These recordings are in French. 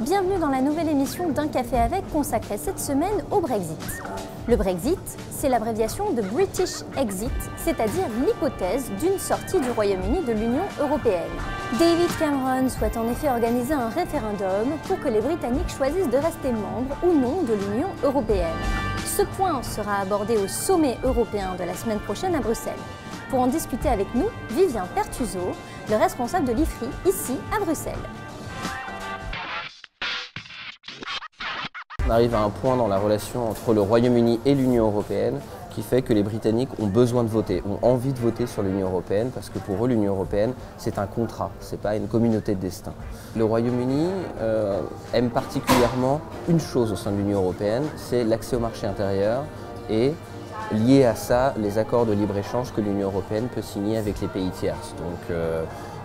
Bienvenue dans la nouvelle émission d'Un café avec consacrée cette semaine au Brexit. Le Brexit, c'est l'abréviation de British Exit, c'est-à-dire l'hypothèse d'une sortie du Royaume-Uni de l'Union européenne. David Cameron souhaite en effet organiser un référendum pour que les Britanniques choisissent de rester membres ou non de l'Union européenne. Ce point sera abordé au sommet européen de la semaine prochaine à Bruxelles. Pour en discuter avec nous, Vivien Pertuso, le responsable de l'IFRI ici à Bruxelles. On arrive à un point dans la relation entre le Royaume-Uni et l'Union européenne qui fait que les Britanniques ont besoin de voter, ont envie de voter sur l'Union européenne parce que pour eux l'Union européenne c'est un contrat, c'est pas une communauté de destin. Le Royaume-Uni aime particulièrement une chose au sein de l'Union européenne, c'est l'accès au marché intérieur et lié à ça les accords de libre-échange que l'Union européenne peut signer avec les pays tierces. Donc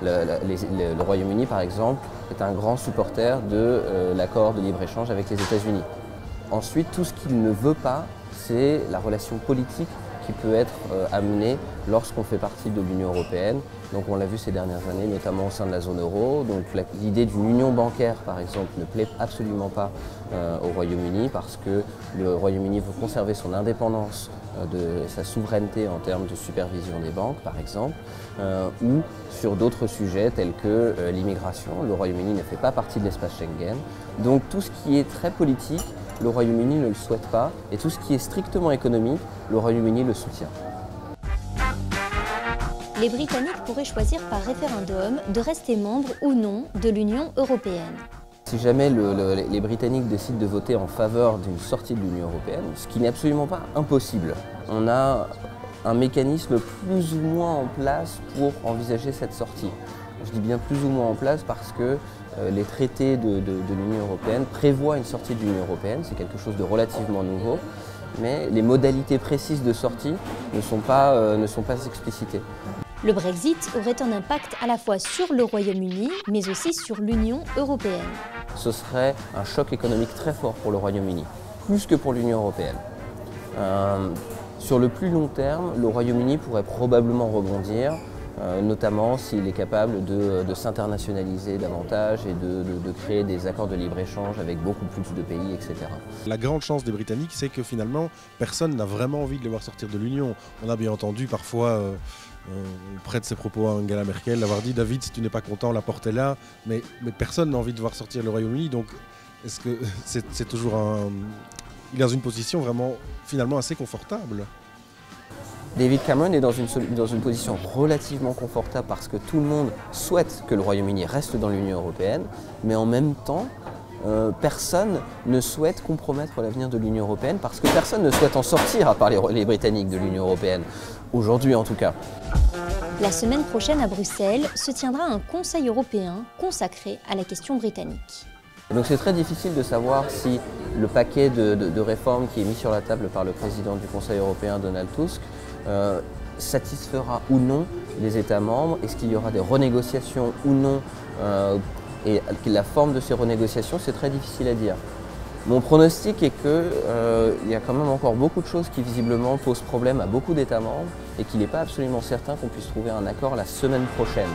le Royaume-Uni par exemple est un grand supporter de l'accord de libre-échange avec les États-Unis. Ensuite, tout ce qu'il ne veut pas, c'est la relation politique qui peut être amenée lorsqu'on fait partie de l'Union européenne. Donc on l'a vu ces dernières années, notamment au sein de la zone euro. Donc l'idée d'une union bancaire, par exemple, ne plaît absolument pas au Royaume-Uni parce que le Royaume-Uni veut conserver son indépendance de sa souveraineté en termes de supervision des banques, par exemple, ou sur d'autres sujets tels que l'immigration. Le Royaume-Uni ne fait pas partie de l'espace Schengen. Donc tout ce qui est très politique, le Royaume-Uni ne le souhaite pas, et tout ce qui est strictement économique, le Royaume-Uni le soutient. Les Britanniques pourraient choisir par référendum de rester membres ou non de l'Union européenne. Si jamais les Britanniques décident de voter en faveur d'une sortie de l'Union européenne, ce qui n'est absolument pas impossible, on a un mécanisme plus ou moins en place pour envisager cette sortie. Je dis bien plus ou moins en place parce que les traités de l'Union européenne prévoient une sortie de l'Union européenne, c'est quelque chose de relativement nouveau, mais les modalités précises de sortie ne sont pas explicitées. Le Brexit aurait un impact à la fois sur le Royaume-Uni, mais aussi sur l'Union européenne. Ce serait un choc économique très fort pour le Royaume-Uni, plus que pour l'Union européenne. Sur le plus long terme, le Royaume-Uni pourrait probablement rebondir, notamment s'il est capable de s'internationaliser davantage et de créer des accords de libre-échange avec beaucoup plus de pays, etc. La grande chance des Britanniques, c'est que finalement, personne n'a vraiment envie de les voir sortir de l'Union. On a bien entendu parfois, près de ses propos à Angela Merkel, avoir dit « David, si tu n'es pas content, la porte est là », mais personne n'a envie de voir sortir le Royaume-Uni, donc est-ce que c'est toujours il est dans une position vraiment, finalement, assez confortable. David Cameron est dans une position relativement confortable parce que tout le monde souhaite que le Royaume-Uni reste dans l'Union européenne, mais en même temps, personne ne souhaite compromettre l'avenir de l'Union européenne parce que personne ne souhaite en sortir à part les Britanniques de l'Union européenne, aujourd'hui en tout cas. La semaine prochaine à Bruxelles se tiendra un Conseil européen consacré à la question britannique. Donc c'est très difficile de savoir si le paquet de réformes qui est mis sur la table par le président du Conseil européen, Donald Tusk, satisfera ou non les États membres. Est-ce qu'il y aura des renégociations ou non et la forme de ces renégociations, c'est très difficile à dire. Mon pronostic est qu'il y a quand même encore beaucoup de choses qui visiblement posent problème à beaucoup d'États membres et qu'il n'est pas absolument certain qu'on puisse trouver un accord la semaine prochaine.